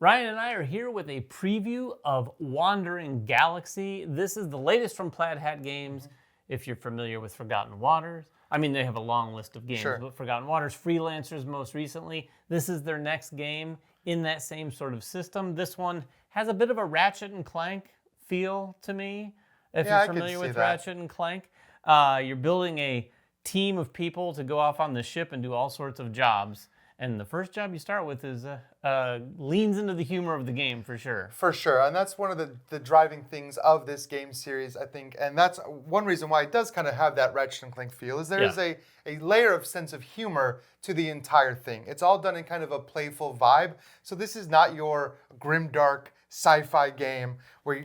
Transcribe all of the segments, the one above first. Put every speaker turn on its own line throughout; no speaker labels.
Ryan and I are here with a preview of Wandering Galaxy. This is the latest from Plaid Hat Games. If you're familiar with Forgotten Waters, I mean, they have a long list of games, but Forgotten Waters, Freelancers most recently. This is their next game in that same sort of system. This one has a bit of a Ratchet and Clank feel to me. If you're familiar with Ratchet and Clank, you're building a team of people to go off on the ship and do all sorts of jobs. And the first job you start with is leans into the humor of the game for sure.
For sure, and that's one of the driving things of this game series, I think. And that's one reason why it does kind of have that Ratchet and Clank feel, is there is a layer of sense of humor to the entire thing. It's all done in kind of a playful vibe. So this is not your grimdark sci-fi game where,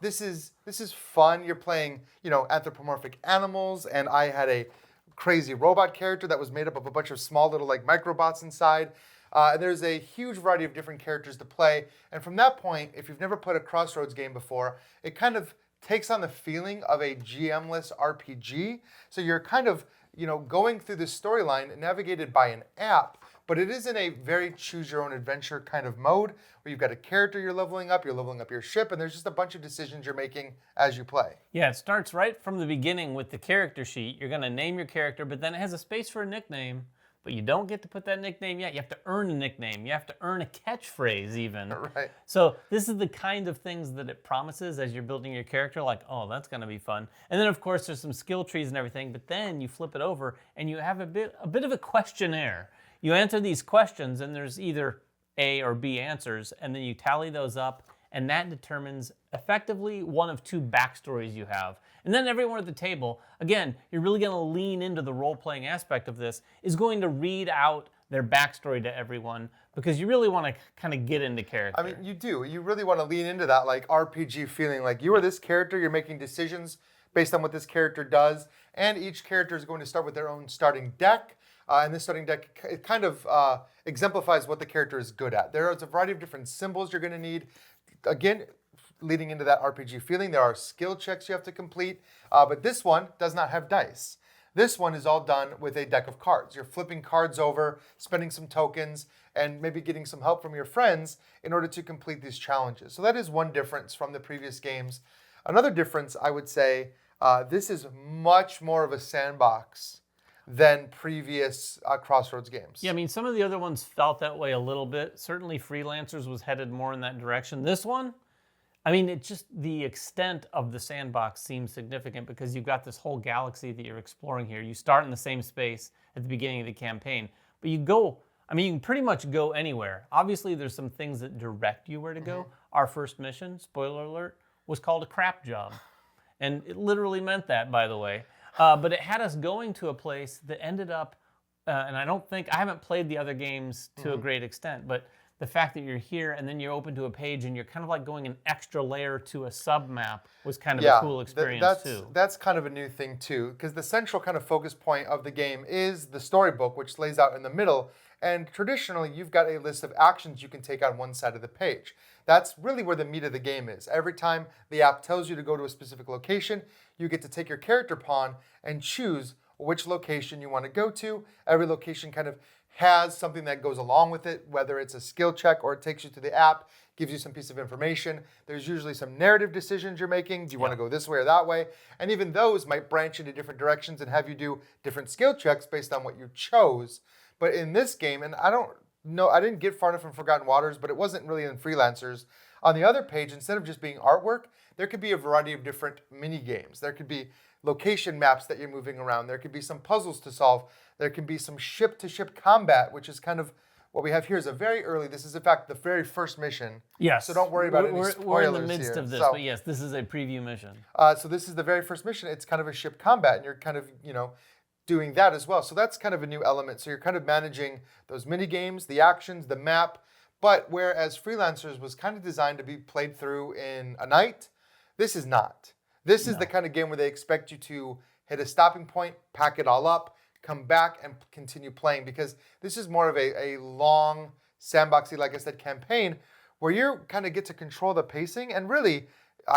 this is fun. You're playing, anthropomorphic animals, and I had a crazy robot character that was made up of a bunch of small little microbots inside. There's a huge variety of different characters to play. And from that point, if you've never played a Crossroads game before, it kind of takes on the feeling of a GM-less RPG. So you're kind of, going through this storyline navigated by an app, but it is in a very choose-your-own-adventure kind of mode where you've got a character you're leveling up your ship, and there's just a bunch of decisions you're making as you play.
Yeah, it starts right from the beginning with the character sheet. You're going to name your character, but then it has a space for a nickname, but you don't get to put that nickname yet. You have to earn a nickname. You have to earn a catchphrase even.
Right.
So this is the kind of things that it promises as you're building your character, like, oh, that's going to be fun. And then, of course, there's some skill trees and everything, but then you flip it over and you have a bit of a questionnaire. You answer these questions, and there's either A or B answers, and then you tally those up, and that determines effectively one of two backstories you have. And then everyone at the table, again, you're really going to lean into the role-playing aspect of this, is going to read out their backstory to everyone, because you really want to kind of get into character.
I mean, you do. You really want to lean into that RPG feeling. Like, you are this character, you're making decisions based on what this character does, and each character is going to start with their own starting deck. And this starting deck, it kind of exemplifies what the character is good at. There is a variety of different symbols you're going to need. Again, leading into that RPG feeling, there are skill checks you have to complete. But this one does not have dice. This one is all done with a deck of cards. You're flipping cards over, spending some tokens, and maybe getting some help from your friends in order to complete these challenges. So that is one difference from the previous games. Another difference, I would say, this is much more of a sandbox than previous Crossroads games.
Yeah, I mean, some of the other ones felt that way a little bit. Certainly Freelancers was headed more in that direction. This one, I mean, it just, the extent of the sandbox seems significant because you've got this whole galaxy that you're exploring here. You start in the same space at the beginning of the campaign, but you can pretty much go anywhere. Obviously, there's some things that direct you where to go. Our first mission, spoiler alert, was called a crap job. And it literally meant that, by the way. But it had us going to a place that ended up, and I haven't played the other games to a great extent, but the fact that you're here and then you're open to a page and you're kind of like going an extra layer to a sub-map was kind of a cool experience too.
That's kind of a new thing too, because the central kind of focus point of the game is the storybook, which lays out in the middle. And traditionally, you've got a list of actions you can take on one side of the page. That's really where the meat of the game is. Every time the app tells you to go to a specific location, you get to take your character pawn and choose which location you want to go to. Every location kind of has something that goes along with it, whether it's a skill check or it takes you to the app, gives you some piece of information. There's usually some narrative decisions you're making. Do you want to go this way or that way? And even those might branch into different directions and have you do different skill checks based on what you chose. But in this game, and I didn't get far enough from Forgotten Waters, but it wasn't really in Freelancers. On the other page, instead of just being artwork, there could be a variety of different mini games. There could be location maps that you're moving around. There could be some puzzles to solve. There can be some ship-to-ship combat, which is kind of what we have here. Is this is in fact the very first mission.
Yes.
So don't worry about any spoilers here.
We're in the midst of this, but yes, this is a preview mission.
So this is the very first mission. It's kind of a ship combat, and you're kind of, doing that as well. So that's kind of a new element. So you're kind of managing those mini games, the actions, the map. But whereas Freelancers was kind of designed to be played through in a night, this is not. This is the kind of game where they expect you to hit a stopping point, pack it all up, come back and continue playing, because this is more of a long sandboxy, like I said, campaign where you kind of get to control the pacing, and really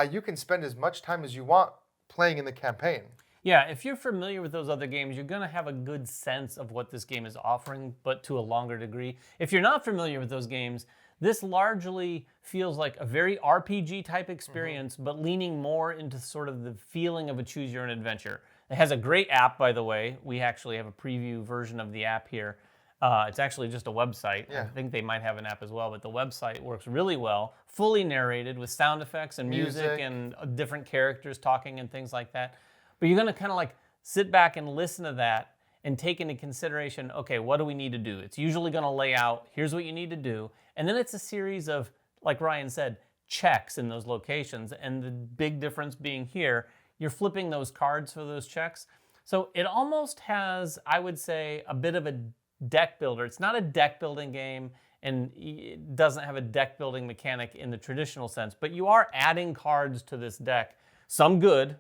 you can spend as much time as you want playing in the campaign.
Yeah, if you're familiar with those other games, you're going to have a good sense of what this game is offering, but to a longer degree. If you're not familiar with those games, This largely feels like a very RPG type experience, but leaning more into sort of the feeling of a choose your own adventure. It has a great app, by the way. We actually have a preview version of the app here. It's actually just a website.
Yeah.
I think they might have an app as well, but the website works really well, fully narrated with sound effects and music and different characters talking and things like that. But you're going to kind of like sit back and listen to that and take into consideration, okay, what do we need to do? It's usually going to lay out, here's what you need to do. And then it's a series of, like Ryan said, checks in those locations. And the big difference being here, you're flipping those cards for those checks. So it almost has, I would say, a bit of a deck builder. It's not a deck building game, and it doesn't have a deck building mechanic in the traditional sense, but you are adding cards to this deck. Some good,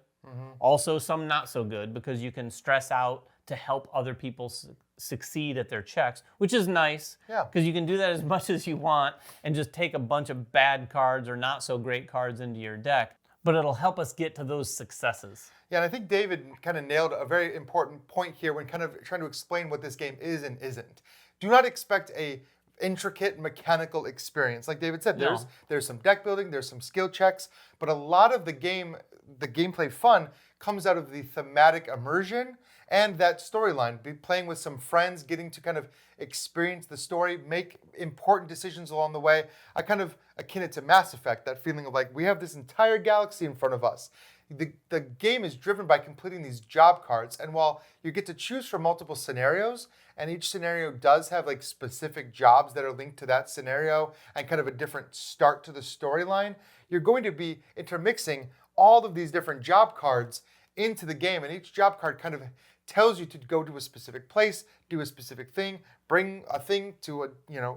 also some not so good, because you can stress out to help other people succeed at their checks, which is nice, because you can do that as much as you want and just take a bunch of bad cards or not so great cards into your deck, but it'll help us get to those successes.
Yeah, and I think David kind of nailed a very important point here when kind of trying to explain what this game is and isn't. Do not expect a intricate mechanical experience. Like David said, there's some deck building, there's some skill checks, but a lot of the gameplay fun comes out of the thematic immersion and that storyline. Be playing with some friends, getting to kind of experience the story, make important decisions along the way. I kind of akin it to Mass Effect, that feeling of like, we have this entire galaxy in front of us. The game is driven by completing these job cards, and while you get to choose from multiple scenarios, and each scenario does have like specific jobs that are linked to that scenario and kind of a different start to the storyline, you're going to be intermixing all of these different job cards into the game, and each job card kind of tells you to go to a specific place, do a specific thing, bring a thing to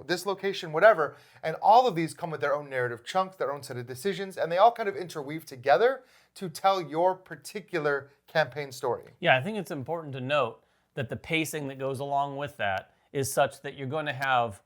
this location, whatever. And all of these come with their own narrative chunks, their own set of decisions, and they all kind of interweave together to tell your particular campaign story.
Yeah, I think it's important to note that the pacing that goes along with that is such that you're going to have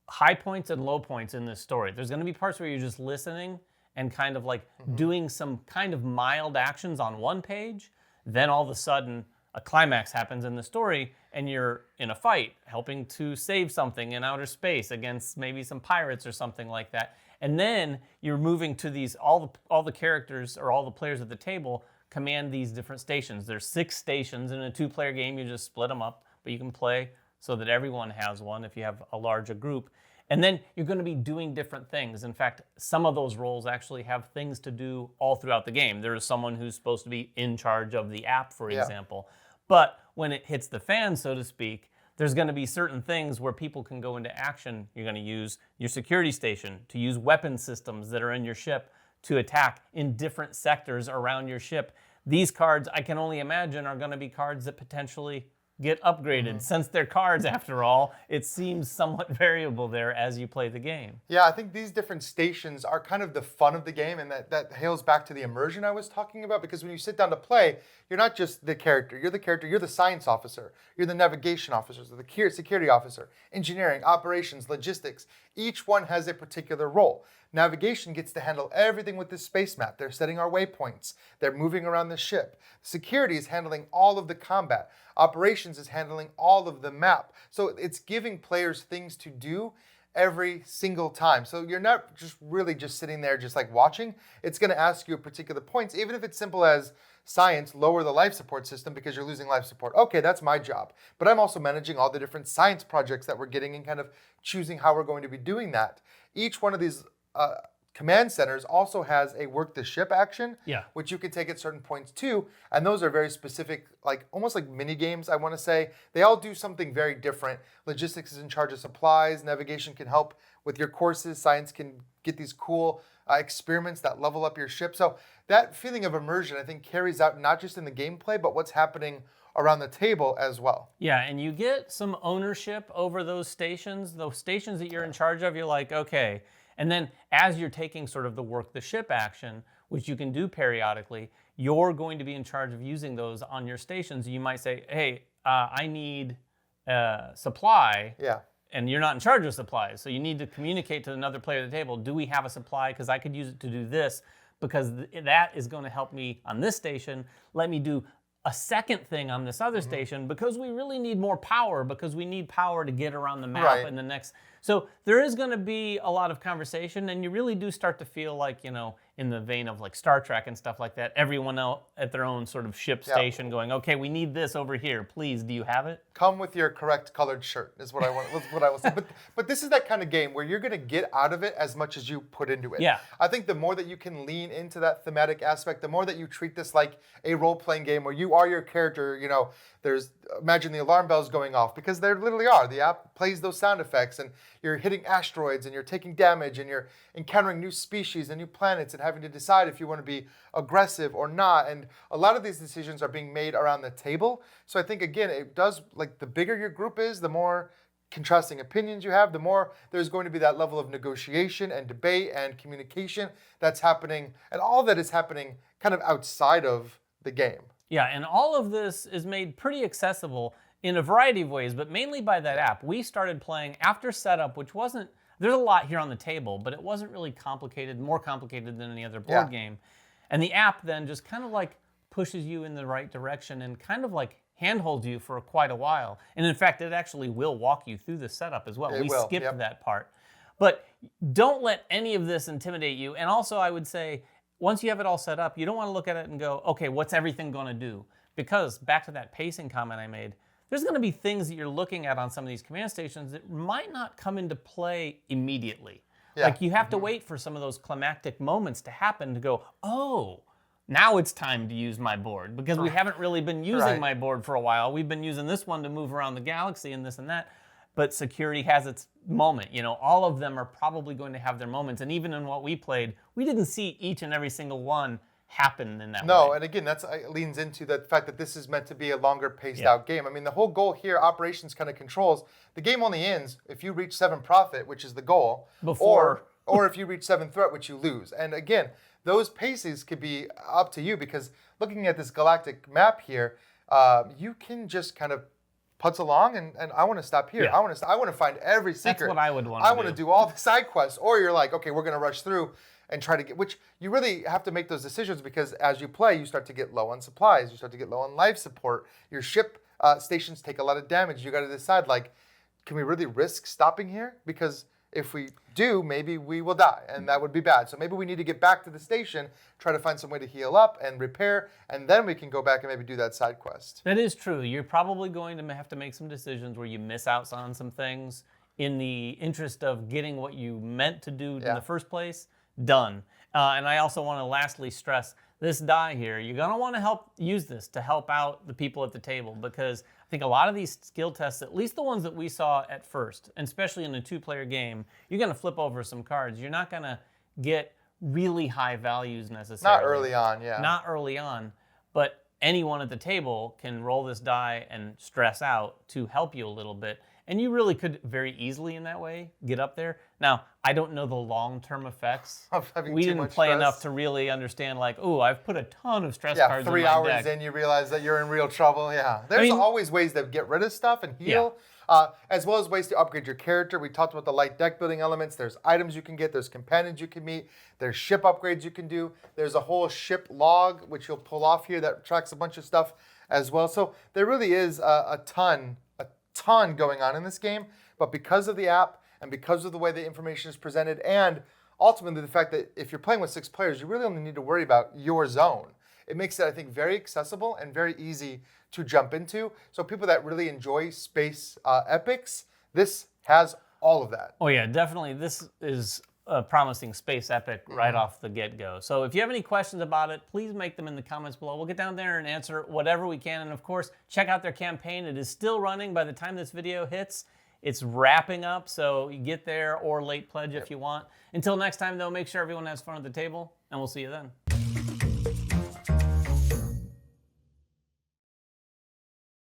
high points and low points in this story. There's going to be parts where you're just listening and kind of like doing some kind of mild actions on one page. Then all of a sudden, a climax happens in the story and you're in a fight, helping to save something in outer space against maybe some pirates or something like that. And then you're moving to these, all the characters or all the players at the table command these different stations. There's 6 stations. In a 2-player game, you just split them up, but you can play so that everyone has one if you have a larger group. And then you're going to be doing different things. In fact, some of those roles actually have things to do all throughout the game. There is someone who's supposed to be in charge of the app, for example. But when it hits the fan, so to speak, there's going to be certain things where people can go into action. You're going to use your security station to use weapon systems that are in your ship to attack in different sectors around your ship. These cards, I can only imagine, are going to be cards that potentially get upgraded. Since they're cards, after all, it seems somewhat variable there as you play the game.
Yeah, I think these different stations are kind of the fun of the game, and that hails back to the immersion I was talking about, because when you sit down to play, you're not just the character, you're the science officer, you're the navigation officer, so the security officer, engineering, operations, logistics. Each one has a particular role. Navigation gets to handle everything with this space map. They're setting our waypoints. They're moving around the ship. Security is handling all of the combat. Operations is handling all of the map. So it's giving players things to do every single time. So you're not just really just sitting there just like watching. It's going to ask you particular points, even if it's simple as science, lower the life support system because you're losing life support. Okay, that's my job. But I'm also managing all the different science projects that we're getting and kind of choosing how we're going to be doing that. Each one of these command centers also has a work the ship action, which you can take at certain points too. And those are very specific, like almost like mini games, I want to say. They all do something very different. Logistics is in charge of supplies. Navigation can help with your courses. Science can get these cool experiments that level up your ship. So that feeling of immersion, I think, carries out not just in the gameplay, but what's happening around the table as well.
Yeah, and you get some ownership over those stations that you're in charge of. You're like, okay. And then as you're taking sort of the work the ship action, which you can do periodically, you're going to be in charge of using those on your stations. You might say, hey, I need supply.
Yeah.
And you're not in charge of supplies. So you need to communicate to another player at the table, do we have a supply? Because I could use it to do this, because that is going to help me on this station. Let me do a second thing on this other station because we really need more power, because we need power to get around the map in the next. So there is going to be a lot of conversation, and you really do start to feel like, in the vein of like Star Trek and stuff like that, everyone out at their own sort of ship station going, okay, we need this over here. Please, do you have it?
Come with your correct colored shirt is what I want. What I will say. But this is that kind of game where you're going to get out of it as much as you put into it.
Yeah.
I think the more that you can lean into that thematic aspect, the more that you treat this like a role-playing game where you are your character. Imagine the alarm bells going off, because there literally are. The app plays those sound effects, and you're hitting asteroids, and you're taking damage, and you're encountering new species and new planets, and having to decide if you want to be aggressive or not. And a lot of these decisions are being made around the table. So I think, again, it does, like, the bigger your group is, the more contrasting opinions you have, the more there's going to be that level of negotiation and debate and communication that's happening, and all that is happening kind of outside of the game.
Yeah, and all of this is made pretty accessible in a variety of ways, but mainly by that app. We started playing after setup, which wasn't, there's a lot here on the table, but it wasn't really complicated, more complicated than any other board game. And the app then just kind of like pushes you in the right direction and kind of like handholds you for quite a while. And in fact, it actually will walk you through the setup as well. We skipped that part. But don't let any of this intimidate you. And also, I would say, once you have it all set up, you don't want to look at it and go, okay, what's everything going to do? Because back to that pacing comment I made, there's going to be things that you're looking at on some of these command stations that might not come into play immediately. Yeah. Like you have to wait for some of those climactic moments to happen to go, oh, now it's time to use my board, because we haven't really been using my board for a while. We've been using this one to move around the galaxy and this and that. But security has its moment. All of them are probably going to have their moments. And even in what we played, we didn't see each and every single one happen in that way.
No, and again, that leans into the fact that this is meant to be a longer paced out game. I mean, the whole goal here, operations kind of controls, the game only ends if you reach 7 profit, which is the goal, or if you reach 7 threat, which you lose. And again, those paces could be up to you, because looking at this galactic map here, you can just kind of putz along, and I want to stop here. Yeah. I want to find every secret.
That's what I would want to do.
I want to do all the side quests. Or you're like, okay, we're going to rush through and try to get, which you really have to make those decisions, because as you play, you start to get low on supplies. You start to get low on life support. Your ship stations take a lot of damage. You got to decide, like, can we really risk stopping here? Because if we do, maybe we will die, and that would be bad. So maybe we need to get back to the station, try to find some way to heal up and repair, and then we can go back and maybe do that side quest.
That is true. You're probably going to have to make some decisions where you miss out on some things in the interest of getting what you meant to do in the first place done. And I also want to lastly stress this die here. You're going to want to use this to help out the people at the table, because I think a lot of these skill tests, at least the ones that we saw at first, and especially in a 2-player game, you're going to flip over some cards. You're not going to get really high values necessarily.
Not early on, yeah.
Not early on, but anyone at the table can roll this die and stress out to help you a little bit. And you really could very easily in that way get up there. Now, I don't know the long-term effects.
Of having
we
too
didn't
much
play
stress.
Enough to really understand, like, oh, I've put a ton of stress cards in my deck.
3 hours in, you realize that you're in real trouble. Yeah, there's always ways to get rid of stuff and heal, as well as ways to upgrade your character. We talked about the light deck building elements. There's items you can get. There's companions you can meet. There's ship upgrades you can do. There's a whole ship log, which you'll pull off here, that tracks a bunch of stuff as well. So there really is a ton going on in this game, but because of the app and because of the way the information is presented, and ultimately the fact that if you're playing with 6 players, you really only need to worry about your zone. It makes it, I think, very accessible and very easy to jump into. So people that really enjoy space epics, this has all of that.
Oh yeah, definitely. This is a promising space epic right off the get-go. So if you have any questions about it, please make them in the comments below. We'll get down there and answer whatever we can. And of course, check out their campaign. It is still running by the time this video hits. It's wrapping up, so you get there or late pledge if you want. Until next time, though, make sure everyone has fun at the table, and we'll see you then.